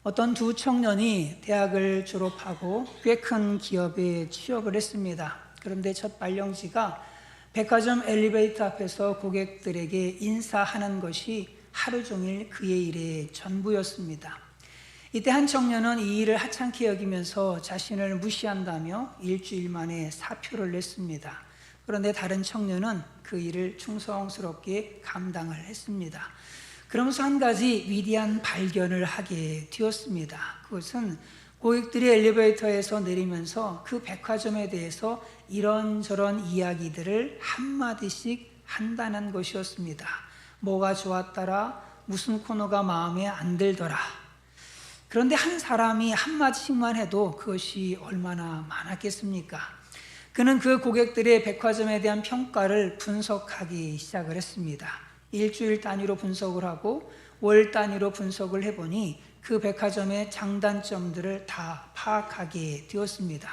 어떤 두 청년이 대학을 졸업하고 꽤 큰 기업에 취업을 했습니다. 그런데 첫 발령지가 백화점 엘리베이터 앞에서 고객들에게 인사하는 것이 하루 종일 그의 일의 전부였습니다. 이때 한 청년은 이 일을 하찮게 여기면서 자신을 무시한다며 일주일 만에 사표를 냈습니다. 그런데 다른 청년은 그 일을 충성스럽게 감당을 했습니다. 그러면서 한 가지 위대한 발견을 하게 되었습니다. 그것은 고객들이 엘리베이터에서 내리면서 그 백화점에 대해서 이런저런 이야기들을 한마디씩 한다는 것이었습니다. 뭐가 좋았더라, 무슨 코너가 마음에 안 들더라. 그런데 한 사람이 한마디씩만 해도 그것이 얼마나 많았겠습니까? 그는 그 고객들의 백화점에 대한 평가를 분석하기 시작을 했습니다. 일주일 단위로 분석을 하고 월 단위로 분석을 해보니 그 백화점의 장단점들을 다 파악하게 되었습니다.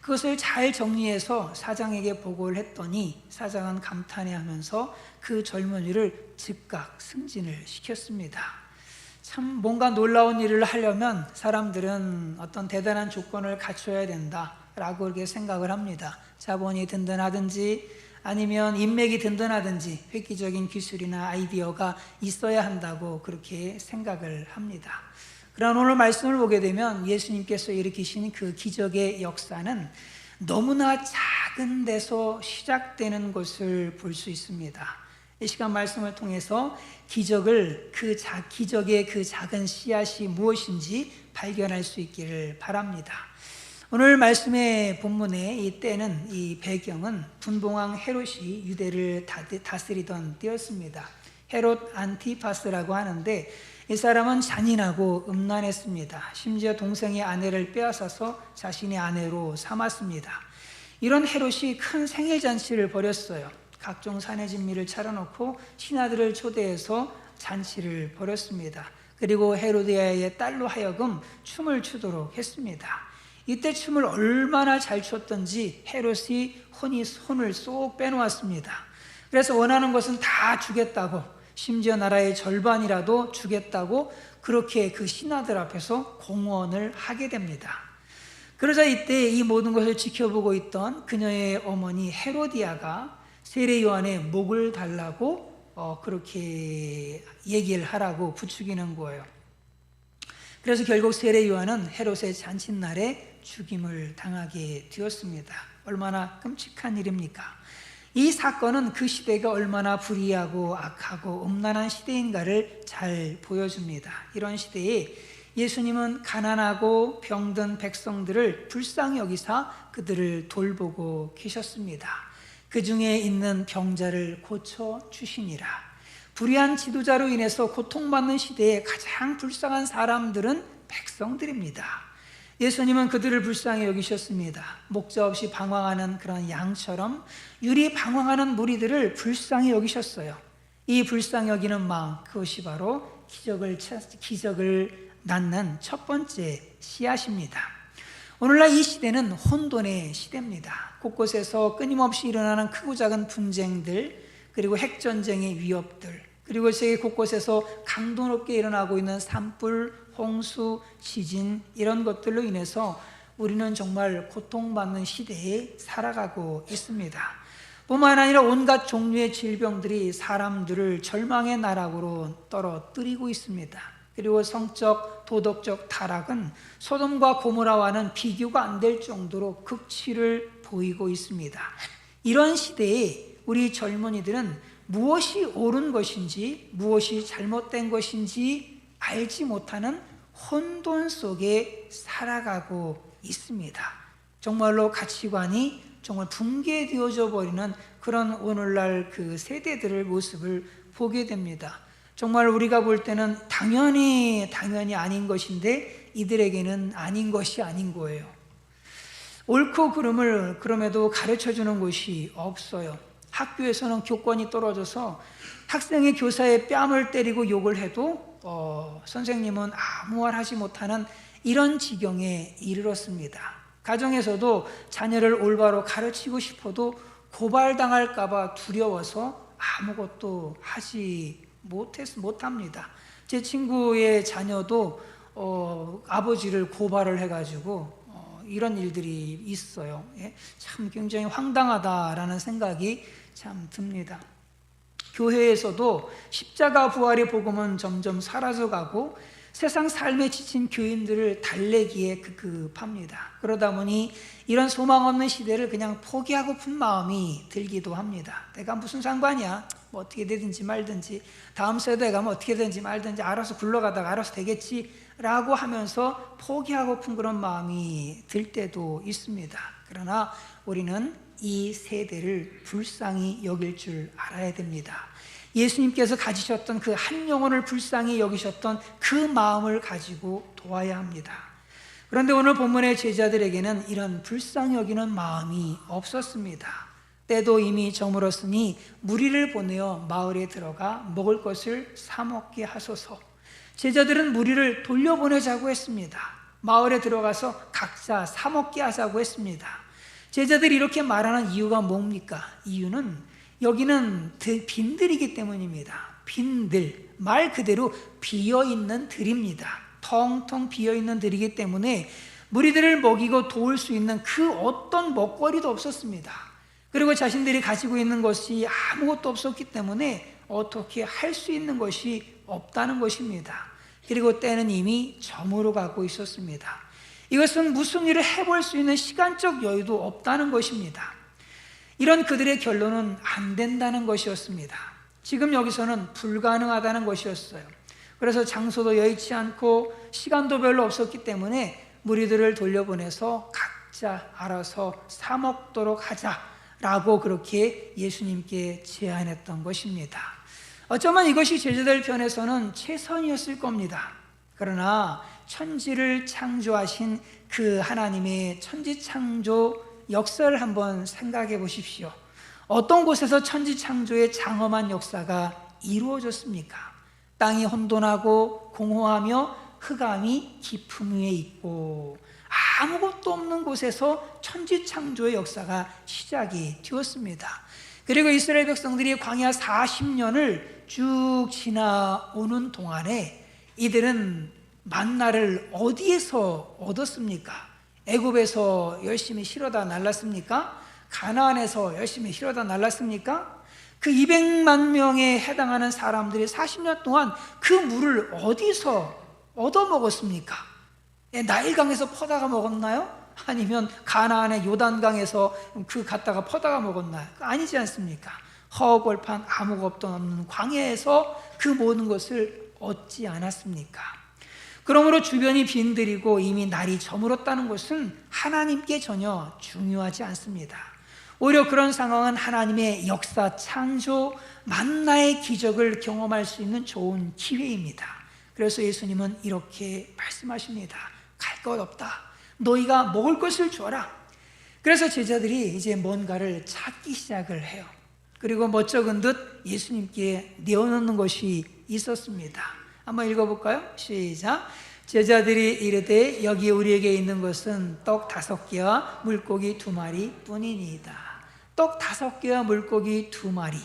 그것을 잘 정리해서 사장에게 보고를 했더니 사장은 감탄해하면서 그 젊은이를 즉각 승진을 시켰습니다. 참 뭔가 놀라운 일을 하려면 사람들은 어떤 대단한 조건을 갖춰야 된다라고 그렇게 생각을 합니다. 자본이 든든하든지 아니면 인맥이 든든하든지 획기적인 기술이나 아이디어가 있어야 한다고 그렇게 생각을 합니다. 그러나 오늘 말씀을 보게 되면 예수님께서 일으키신 그 기적의 역사는 너무나 작은 데서 시작되는 것을 볼 수 있습니다. 이 시간 말씀을 통해서 기적의 그 작은 씨앗이 무엇인지 발견할 수 있기를 바랍니다. 오늘 말씀의 본문의 이 때는, 이 배경은 분봉왕 헤롯이 유대를 다스리던 때였습니다. 헤롯 안티파스라고 하는데 이 사람은 잔인하고 음란했습니다. 심지어 동생의 아내를 빼앗아서 자신의 아내로 삼았습니다. 이런 헤롯이 큰 생일잔치를 벌였어요. 각종 산의 진미를 차려놓고 신하들을 초대해서 잔치를 벌였습니다. 그리고 헤로디아의 딸로 하여금 춤을 추도록 했습니다. 이때 춤을 얼마나 잘 췄던지 헤롯이 혼을 쏙 빼놓았습니다. 그래서 원하는 것은 다 주겠다고, 심지어 나라의 절반이라도 주겠다고 그렇게 그 신하들 앞에서 공언을 하게 됩니다. 그러자 이때 이 모든 것을 지켜보고 있던 그녀의 어머니 헤로디아가 세례 요한의 목을 달라고 그렇게 얘기를 하라고 부추기는 거예요. 그래서 결국 세례 요한은 헤롯의 잔칫날에 죽임을 당하게 되었습니다. 얼마나 끔찍한 일입니까? 이 사건은 그 시대가 얼마나 불의하고 악하고 음란한 시대인가를 잘 보여줍니다. 이런 시대에 예수님은 가난하고 병든 백성들을 불쌍히 여기사 그들을 돌보고 계셨습니다. 그 중에 있는 병자를 고쳐주시니라. 불의한 지도자로 인해서 고통받는 시대에 가장 불쌍한 사람들은 백성들입니다. 예수님은 그들을 불쌍히 여기셨습니다. 목자 없이 방황하는 그런 양처럼 유리 방황하는 무리들을 불쌍히 여기셨어요. 이 불쌍히 여기는 마음, 그것이 바로 기적을 낳는 첫 번째 씨앗입니다. 오늘날 이 시대는 혼돈의 시대입니다. 곳곳에서 끊임없이 일어나는 크고 작은 분쟁들, 그리고 핵전쟁의 위협들, 그리고 세계 곳곳에서 강도 높게 일어나고 있는 산불, 홍수, 지진, 이런 것들로 인해서 우리는 정말 고통받는 시대에 살아가고 있습니다. 뿐만 아니라 온갖 종류의 질병들이 사람들을 절망의 나락으로 떨어뜨리고 있습니다. 그리고 성적, 도덕적 타락은 소돔과 고모라와는 비교가 안 될 정도로 극치를 보이고 있습니다. 이런 시대에 우리 젊은이들은 무엇이 옳은 것인지 무엇이 잘못된 것인지 알지 못하는 혼돈 속에 살아가고 있습니다. 정말로 가치관이 정말 붕괴되어져 버리는 그런 오늘날 그 세대들의 모습을 보게 됩니다. 정말 우리가 볼 때는 당연히 아닌 것인데 이들에게는 아닌 것이 아닌 거예요. 옳고 그름을 그럼에도 가르쳐주는 곳이 없어요. 학교에서는 교권이 떨어져서 학생이 교사의 뺨을 때리고 욕을 해도 선생님은 아무 말 하지 못하는 이런 지경에 이르렀습니다. 가정에서도 자녀를 올바로 가르치고 싶어도 고발당할까 봐 두려워서 아무것도 하지 못합니다. 제 친구의 자녀도 아버지를 고발을 해가지고 이런 일들이 있어요. 예? 참 굉장히 황당하다라는 생각이 참 듭니다. 교회에서도 십자가 부활의 복음은 점점 사라져가고 세상 삶에 지친 교인들을 달래기에 급급합니다. 그러다 보니 이런 소망 없는 시대를 그냥 포기하고픈 마음이 들기도 합니다. 내가 무슨 상관이야? 뭐 어떻게 되든지 말든지, 다음 세대에 가면 어떻게 되든지 말든지 알아서 굴러가다가 알아서 되겠지 라고 하면서 포기하고픈 그런 마음이 들 때도 있습니다. 그러나 우리는 이 세대를 불쌍히 여길 줄 알아야 됩니다. 예수님께서 가지셨던 그 한 영혼을 불쌍히 여기셨던 그 마음을 가지고 도와야 합니다. 그런데 오늘 본문의 제자들에게는 이런 불쌍히 여기는 마음이 없었습니다. 때도 이미 저물었으니 무리를 보내어 마을에 들어가 먹을 것을 사 먹게 하소서. 제자들은 무리를 돌려보내자고 했습니다. 마을에 들어가서 각자 사 먹게 하자고 했습니다. 제자들이 이렇게 말하는 이유가 뭡니까? 이유는 여기는 빈들이기 때문입니다. 빈들, 말 그대로 비어있는 들입니다. 텅텅 비어있는 들이기 때문에 무리들을 먹이고 도울 수 있는 그 어떤 먹거리도 없었습니다. 그리고 자신들이 가지고 있는 것이 아무것도 없었기 때문에 어떻게 할 수 있는 것이 없다는 것입니다. 그리고 때는 이미 저물어 가고 있었습니다. 이것은 무슨 일을 해볼 수 있는 시간적 여유도 없다는 것입니다. 이런 그들의 결론은 안 된다는 것이었습니다. 지금 여기서는 불가능하다는 것이었어요. 그래서 장소도 여의치 않고 시간도 별로 없었기 때문에 무리들을 돌려보내서 각자 알아서 사 먹도록 하자라고 그렇게 예수님께 제안했던 것입니다. 어쩌면 이것이 제자들 편에서는 최선이었을 겁니다. 그러나 천지를 창조하신 그 하나님의 천지창조 역사를 한번 생각해 보십시오. 어떤 곳에서 천지창조의 장엄한 역사가 이루어졌습니까? 땅이 혼돈하고 공허하며 흑암이 깊음 위에 있고 아무것도 없는 곳에서 천지창조의 역사가 시작이 되었습니다. 그리고 이스라엘 백성들이 광야 40년을 쭉 지나오는 동안에 이들은 만나를 어디에서 얻었습니까? 애굽에서 열심히 실어다 날랐습니까? 가나안에서 열심히 실어다 날랐습니까? 그 200만 명에 해당하는 사람들이 40년 동안 그 물을 어디서 얻어먹었습니까? 나일강에서 퍼다가 먹었나요? 아니면 가나안의 요단강에서 그 갖다가 퍼다가 먹었나요? 아니지 않습니까? 허허벌판 아무것도 없는 광야에서 그 모든 것을 얻지 않았습니까? 그러므로 주변이 빈들이고 이미 날이 저물었다는 것은 하나님께 전혀 중요하지 않습니다. 오히려 그런 상황은 하나님의 역사 창조 만나의 기적을 경험할 수 있는 좋은 기회입니다. 그래서 예수님은 이렇게 말씀하십니다. 갈 것 없다. 너희가 먹을 것을 줘라. 그래서 제자들이 이제 뭔가를 찾기 시작을 해요. 그리고 멋쩍은 듯 예수님께 내어놓는 것이 있었습니다. 한번 읽어볼까요? 시작. 제자들이 이르되 여기 우리에게 있는 것은 떡 5개와 물고기 2마리 뿐이니이다. 떡 5개와 물고기 2마리,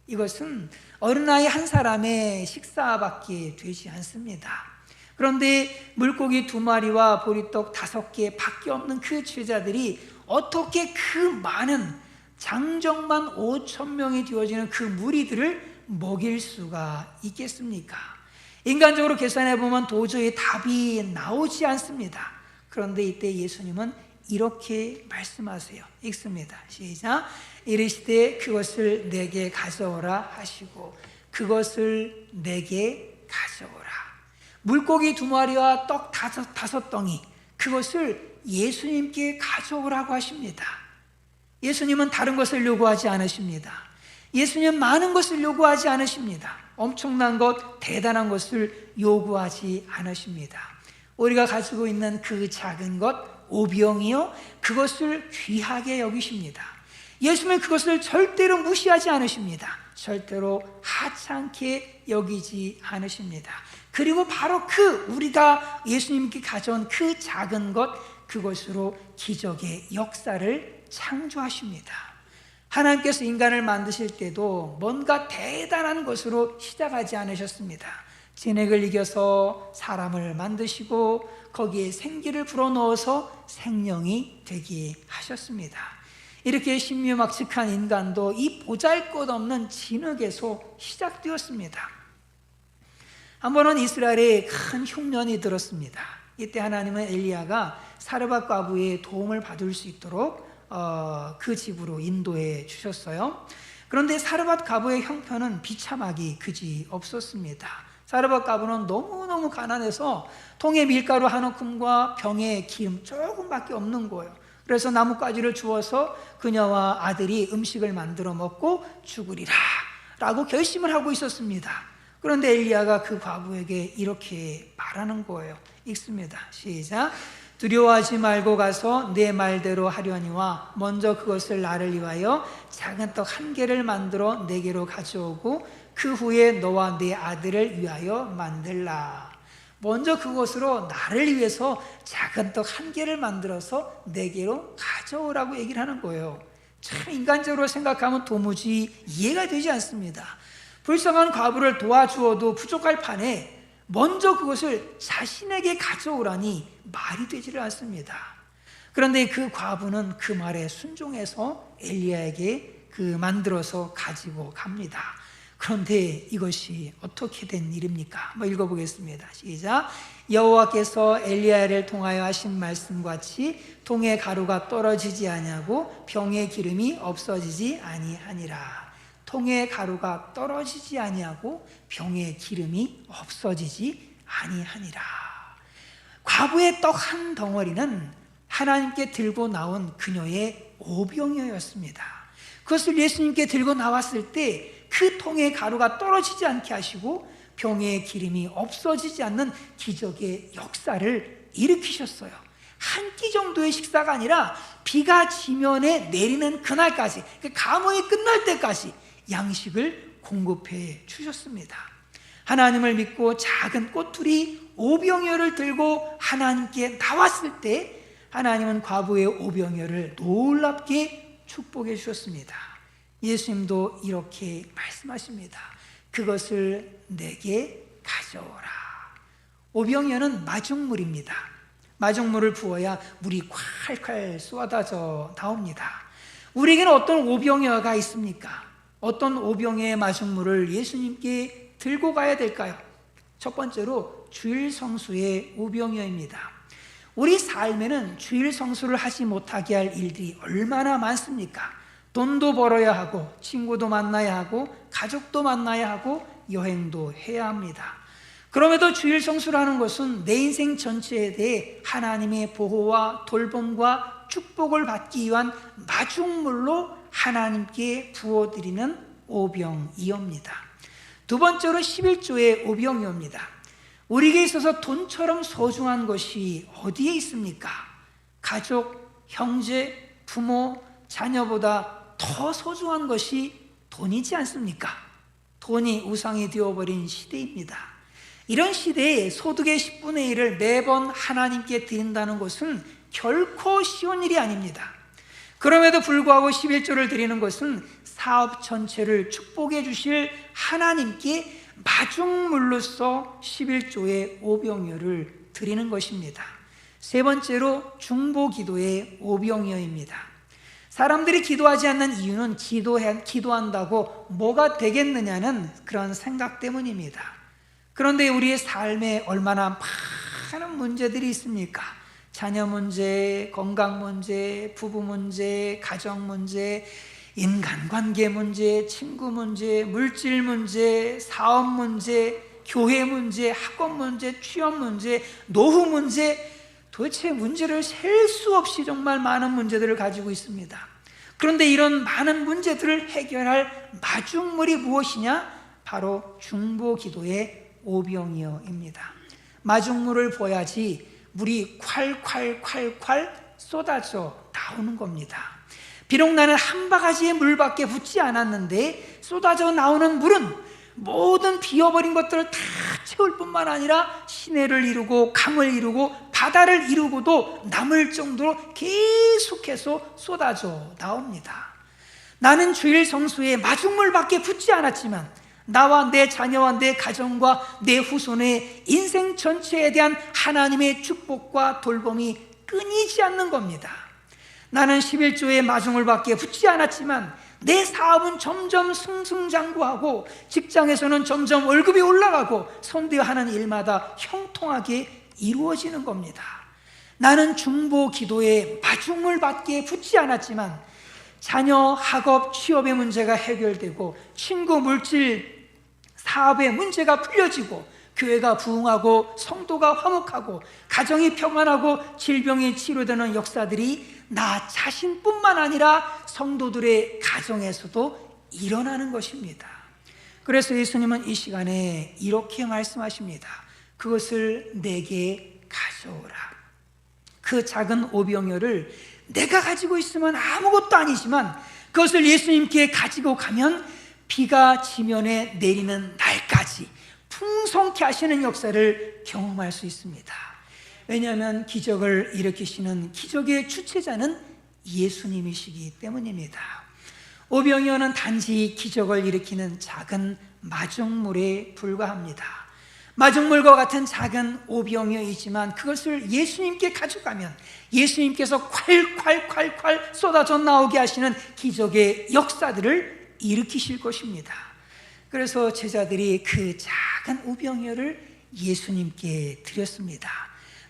이것은 어린아이 한 사람의 식사밖에 되지 않습니다. 그런데 물고기 2마리와 보리떡 5개 밖에 없는 그 제자들이 어떻게 그 많은 장정만 5,000명이 되어지는 그 무리들을 먹일 수가 있겠습니까? 인간적으로 계산해 보면 도저히 답이 나오지 않습니다. 그런데 이때 예수님은 이렇게 말씀하세요. 읽습니다. 시작. 이르시되 그것을 내게 가져오라 하시고 그것을 내게 가져오라. 물고기 2마리와 떡 5덩이, 그것을 예수님께 가져오라고 하십니다. 예수님은 다른 것을 요구하지 않으십니다. 예수님은 많은 것을 요구하지 않으십니다. 엄청난 것, 대단한 것을 요구하지 않으십니다. 우리가 가지고 있는 그 작은 것, 오병이요, 그것을 귀하게 여기십니다. 예수님은 그것을 절대로 무시하지 않으십니다. 절대로 하찮게 여기지 않으십니다. 그리고 바로 우리가 예수님께 가져온 그 작은 것, 그것으로 기적의 역사를 창조하십니다. 하나님께서 인간을 만드실 때도 뭔가 대단한 것으로 시작하지 않으셨습니다. 진액을 이겨서 사람을 만드시고 거기에 생기를 불어넣어서 생명이 되게 하셨습니다. 이렇게 신묘막측한 인간도 이 보잘것없는 진흙에서 시작되었습니다. 한 번은 이스라엘에 큰 흉년이 들었습니다. 이때 하나님은 엘리야가 사르밧 과부의 도움을 받을 수 있도록 그 집으로 인도해 주셨어요. 그런데 사르밧 과부의 형편은 비참하기 그지 없었습니다. 사르밧 과부는 너무너무 가난해서 통에 밀가루 한 움큼과 병에 기름 조금밖에 없는 거예요. 그래서 나뭇가지를 주워서 그녀와 아들이 음식을 만들어 먹고 죽으리라 라고 결심을 하고 있었습니다. 그런데 엘리야가 그 과부에게 이렇게 말하는 거예요. 읽습니다. 시작. 두려워하지 말고 가서 내 말대로 하려니와 먼저 그것을 나를 위하여 작은 떡 한 개를 만들어 내게로 가져오고 그 후에 너와 내 아들을 위하여 만들라. 먼저 그것으로 나를 위해서 작은 떡 한 개를 만들어서 내게로 가져오라고 얘기를 하는 거예요. 참 인간적으로 생각하면 도무지 이해가 되지 않습니다. 불쌍한 과부를 도와주어도 부족할 판에 먼저 그것을 자신에게 가져오라니 말이 되지를 않습니다. 그런데 그 과부는 그 말에 순종해서 엘리야에게 만들어서 가지고 갑니다. 그런데 이것이 어떻게 된 일입니까? 한번 읽어보겠습니다. 시작. 여호와께서 엘리야를 통하여 하신 말씀과 같이 통에 가루가 떨어지지 아니하고 병에 기름이 없어지지 아니하니라. 통에 가루가 떨어지지 아니하고 병에 기름이 없어지지 아니하니라. 과부의 떡 한 덩어리는 하나님께 들고 나온 그녀의 오병이어였습니다. 그것을 예수님께 들고 나왔을 때 그 통에 가루가 떨어지지 않게 하시고 병에 기름이 없어지지 않는 기적의 역사를 일으키셨어요. 한 끼 정도의 식사가 아니라 비가 지면에 내리는 그날까지, 가뭄이 끝날 때까지 양식을 공급해 주셨습니다. 하나님을 믿고 작은 꼬투리 오병이어를 들고 하나님께 나왔을 때 하나님은 과부의 오병이어를 놀랍게 축복해 주셨습니다. 예수님도 이렇게 말씀하십니다. 그것을 내게 가져오라. 오병이어는 마중물입니다. 마중물을 부어야 물이 콸콸 쏟아져 나옵니다. 우리에게는 어떤 오병이어가 있습니까? 어떤 오병이어의 마중물을 예수님께 들고 가야 될까요? 첫 번째로 주일 성수의 오병이어입니다. 우리 삶에는 주일 성수를 하지 못하게 할 일들이 얼마나 많습니까? 돈도 벌어야 하고 친구도 만나야 하고 가족도 만나야 하고 여행도 해야 합니다. 그럼에도 주일 성수라는 것은 내 인생 전체에 대해 하나님의 보호와 돌봄과 축복을 받기 위한 마중물로 하나님께 부어드리는 오병이어입니다. 두 번째로 11조의 오병이어입니다. 우리에게 있어서 돈처럼 소중한 것이 어디에 있습니까? 가족, 형제, 부모, 자녀보다 더 소중한 것이 돈이지 않습니까? 돈이 우상이 되어버린 시대입니다. 이런 시대에 소득의 10분의 1을 매번 하나님께 드린다는 것은 결코 쉬운 일이 아닙니다. 그럼에도 불구하고 11조를 드리는 것은 사업 전체를 축복해 주실 하나님께 마중물로서 11조의 오병이어를 드리는 것입니다. 세 번째로 중보기도의 오병이어입니다. 사람들이 기도하지 않는 이유는 기도한다고 뭐가 되겠느냐는 그런 생각 때문입니다. 그런데 우리의 삶에 얼마나 많은 문제들이 있습니까? 자녀 문제, 건강 문제, 부부 문제, 가정 문제, 인간관계 문제, 친구 문제, 물질 문제, 사업 문제, 교회 문제, 학원 문제, 취업 문제, 노후 문제, 도대체 문제를 셀 수 없이 정말 많은 문제들을 가지고 있습니다. 그런데 이런 많은 문제들을 해결할 마중물이 무엇이냐? 바로 중보기도의 오병이어입니다. 마중물을 부어야지 물이 콸콸콸콸 쏟아져 나오는 겁니다. 비록 나는 한 바가지의 물밖에 붓지 않았는데 쏟아져 나오는 물은 모든 비어버린 것들을 다 채울 뿐만 아니라 시내를 이루고 강을 이루고 바다를 이루고도 남을 정도로 계속해서 쏟아져 나옵니다. 나는 주일 성수에 마중물밖에 붓지 않았지만 나와 내 자녀와 내 가정과 내 후손의 인생 전체에 대한 하나님의 축복과 돌봄이 끊이지 않는 겁니다. 나는 11조의 마중물 밖에 붙지 않았지만 내 사업은 점점 승승장구하고 직장에서는 점점 월급이 올라가고 선대하는 일마다 형통하게 이루어지는 겁니다. 나는 중보 기도에 마중물 밖에 붙지 않았지만 자녀, 학업, 취업의 문제가 해결되고 친구, 물질, 사업의 문제가 풀려지고 교회가 부흥하고 성도가 화목하고 가정이 평안하고 질병이 치료되는 역사들이 나 자신뿐만 아니라 성도들의 가정에서도 일어나는 것입니다. 그래서 예수님은 이 시간에 이렇게 말씀하십니다. 그것을 내게 가져오라. 그 작은 오병이어를 내가 가지고 있으면 아무것도 아니지만 그것을 예수님께 가지고 가면 비가 지면에 내리는 날까지 풍성케 하시는 역사를 경험할 수 있습니다. 왜냐하면 기적을 일으키시는 기적의 주체자는 예수님이시기 때문입니다. 오병이어는 단지 기적을 일으키는 작은 마중물에 불과합니다. 마중물과 같은 작은 오병이어이지만 그것을 예수님께 가져가면 예수님께서 콸콸콸콸 쏟아져 나오게 하시는 기적의 역사들을 일으키실 것입니다. 그래서 제자들이 그 작은 오병이어를 예수님께 드렸습니다.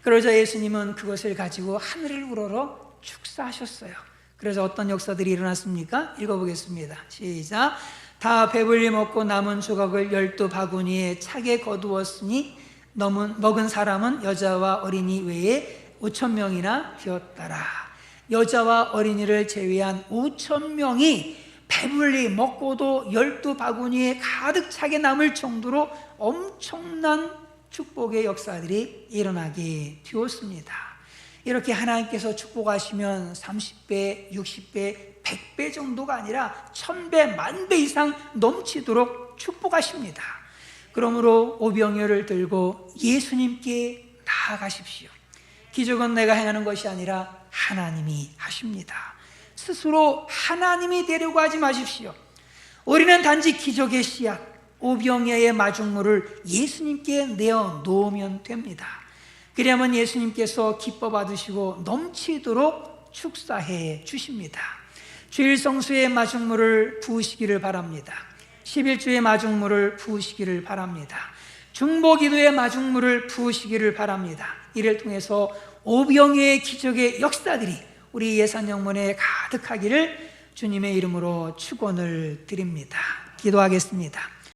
그러자 예수님은 그것을 가지고 하늘을 우러러 축사하셨어요. 그래서 어떤 역사들이 일어났습니까? 읽어보겠습니다. 시작. 다 배불리 먹고 남은 조각을 12바구니에 차게 거두었으니 먹은 사람은 여자와 어린이 외에 5,000명이나 되었더라. 여자와 어린이를 제외한 5,000명이 배불리 먹고도 12바구니에 가득 차게 남을 정도로 엄청난 축복의 역사들이 일어나게 되었습니다. 이렇게 하나님께서 축복하시면 30배, 60배, 100배 정도가 아니라 1000배, 10,000배 이상 넘치도록 축복하십니다. 그러므로 오병이어를 들고 예수님께 나아가십시오. 기적은 내가 행하는 것이 아니라 하나님이 하십니다. 스스로 하나님이 되려고 하지 마십시오. 우리는 단지 기적의 씨앗, 오병이어의 마중물을 예수님께 내어 놓으면 됩니다. 그러면 예수님께서 기뻐 받으시고 넘치도록 축사해 주십니다. 주일 성수의 마중물을 부으시기를 바랍니다. 11주의 마중물을 부으시기를 바랍니다. 중보 기도의 마중물을 부으시기를 바랍니다. 이를 통해서 오병이어의 기적의 역사들이 우리 예산영문에 가득하기를 주님의 이름으로 축원을 드립니다. 기도하겠습니다.